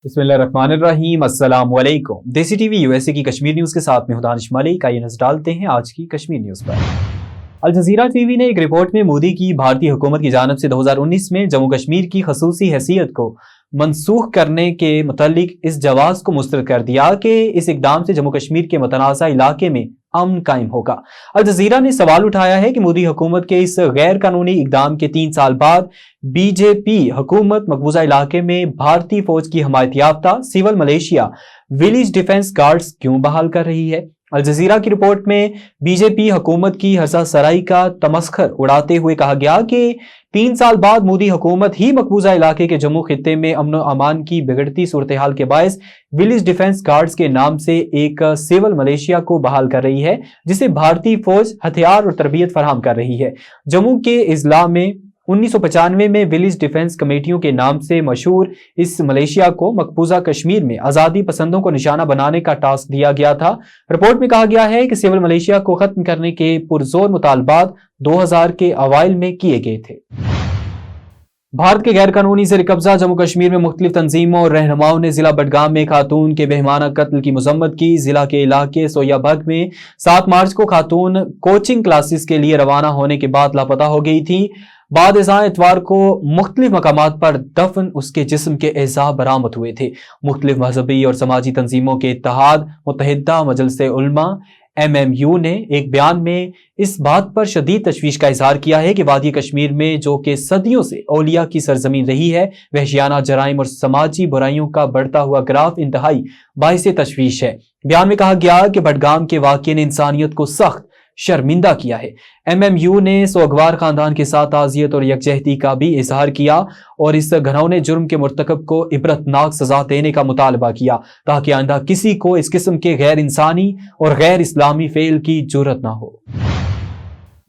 बिस्मिल्लाहिर्रहमानिर्रहीम, अस्सलाम वालेकुम। देसी टीवी यूएसए की कश्मीर न्यूज़ के साथ में दानिश मलिक। आइए नजर डालते हैं आज की कश्मीर न्यूज़ पर। अल जज़ीरा टीवी ने एक रिपोर्ट में मोदी की भारतीय हुकूमत की जानिब से 2019 में जम्मू कश्मीर की खसूसी हैसियत को मनसूख करने के मुतालिक इस जवाब को मुस्तरद कर दिया कि इस इकदाम से जम्मू कश्मीर के मुतनाज़ा इलाके में अमन कायम होगा। अल जज़ीरा ने सवाल उठाया है कि मोदी हुकूमत के इस गैर कानूनी इकदाम के 3 साल बाद बीजेपी हुकूमत मकबूजा इलाके में भारतीय फौज की हमायत याफ्ता civil militia village defence guards क्यों बहाल कर रही है। अल जज़ीरा की रिपोर्ट में बीजेपी हुकूमत की हर्षा सराई का तमस्खर उड़ाते हुए कहा गया कि 3 साल बाद मोदी हुकूमत ही मकबूजा इलाके के जम्मू खित्ते में अमन अमान की बिगड़ती सूरत हाल के बायस विलेज डिफेंस गार्ड्स के नाम से एक सिविल मलेशिया को बहाल कर रही है, जिसे भारतीय फौज हथियार और तरबियत फराहम कर रही है। जम्मू के इजला में 1995 में विलेज डिफेंस कमेटियों के नाम से मशहूर इस मलेशिया को मकबूजा कश्मीर में आज़ादी पसंदों को निशाना बनाने का टास्क दिया गया था। रिपोर्ट में कहा गया है कि सिविल मलेशिया को खत्म करने के पुरजोर मुतालबात 2000 के अवाइल में किए गए थे। भारत के गैर कानूनी ज़ेर कब्जा जम्मू कश्मीर में मुख्तलिफ तंजीमों और रहनुमाओं ने जिला बडगाम में खातून के बेहमाना कत्ल की मजम्मत की। जिला के इलाके सोयाबग में 7 मार्च को खातून कोचिंग क्लासेस के लिए रवाना होने के बाद लापता हो गई थी। बाद इतवार को मुख्तलिफ मकामात पर दफन उसके जिस्म के एज़ा बरामद हुए थे। मुख्तलिफ मजहबी और समाजी तंजीमों के इत्तेहाद मुत्तहिदा मजलिस उलमा MMU ने एक बयान में इस बात पर शदीद तशवीश का इजहार किया है कि वादी कश्मीर में जो कि सदियों से औलिया की सरजमीन रही है, वहशियाना जराइम और समाजी बुराइयों का बढ़ता हुआ ग्राफ इंतहाई बाइस तशवीश है। बयान में कहा गया कि बडगाम के वाक़ये ने इंसानियत को सख्त शर्मिंदा किया है। MMU ने सोगवार खानदान के साथ ताज़ियत और यकजहती का भी इजहार किया और इस घिनौने जुर्म के मुर्तकब को इबरतनाक सजा देने का मुतालबा किया ताकि आइंदा किसी को इस किस्म के गैर इंसानी और गैर इस्लामी फेल की जुर्रत ना हो।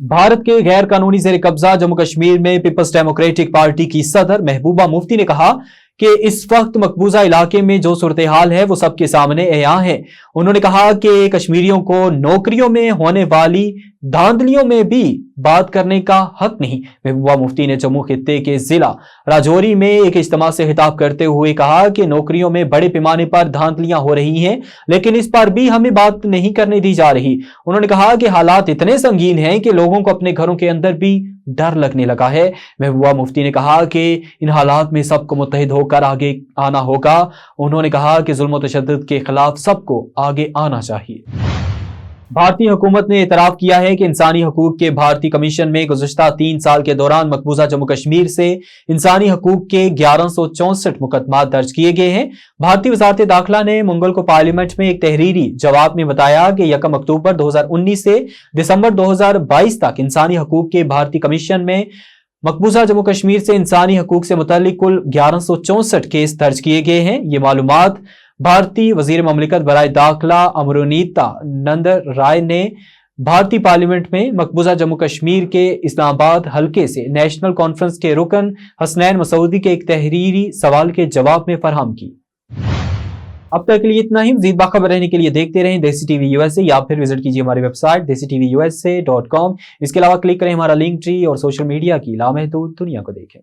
भारत के गैर कानूनी ज़ेर कब्जा जम्मू कश्मीर में पीपल्स डेमोक्रेटिक पार्टी की सदर महबूबा मुफ्ती ने कहा कि इस वक्त मकबूजा इलाके में जो सूरत हाल है वो सबके सामने अयां है। उन्होंने कहा कि कश्मीरियों को नौकरियों में होने वाली धांधलियों में भी बात करने का हक नहीं। महबूबा मुफ्ती ने जम्मू खित्ते के जिला राजौरी में एक इज्तिमा से खिताब करते हुए कहा कि नौकरियों में बड़े पैमाने पर धांधलियां हो रही हैं, लेकिन इस पर भी हमें बात नहीं करने दी जा रही। उन्होंने कहा कि हालात इतने संगीन हैं कि लोगों को अपने घरों के अंदर भी डर लगने लगा है। महबूबा मुफ्ती ने कहा कि इन हालात में सबको मुत्तहिद होकर आगे आना होगा। उन्होंने कहा कि जुल्म और तशद्दुद के खिलाफ सबको आगे आना चाहिए। भारतीय हुकूमत ने इतराफ किया है कि इंसानी हकूक के भारतीय कमीशन में गुज़श्ता 3 साल के दौरान मकबूजा जम्मू कश्मीर से इंसानी हकूक के 1164 मुकदमात दर्ज किए गए हैं। भारतीय वज़ारत दाखिला ने मंगल को पार्लियामेंट में एक तहरीरी जवाब में बताया कि 1 अक्टूबर 2019 से दिसंबर 2022 तक इंसानी हकूक के भारतीय कमीशन में मकबूजा जम्मू कश्मीर से इंसानी हकूक से मुताल्लिक कुल 1164 केस दर्ज किए गए हैं। ये मालूमात भारतीय वजीर ममलिकत बराए दाखिला अमरुनीता नंद राय ने भारतीय पार्लियामेंट में मकबूजा जम्मू कश्मीर के इस्लामाबाद हल्के से नेशनल कॉन्फ्रेंस के रुकन हसनैन मसूदी के एक तहरीरी सवाल के जवाब में फराहम की। अब तक के लिए इतना ही। मज़ीद बाखबर रहने के लिए देखते रहें देसी टीवी यूएसए या फिर विजिट कीजिए हमारी वेबसाइट DesiTVUSA.com। इसके अलावा क्लिक करें हमारा लिंक ट्री और सोशल मीडिया की लामहदूद दुनिया को देखें।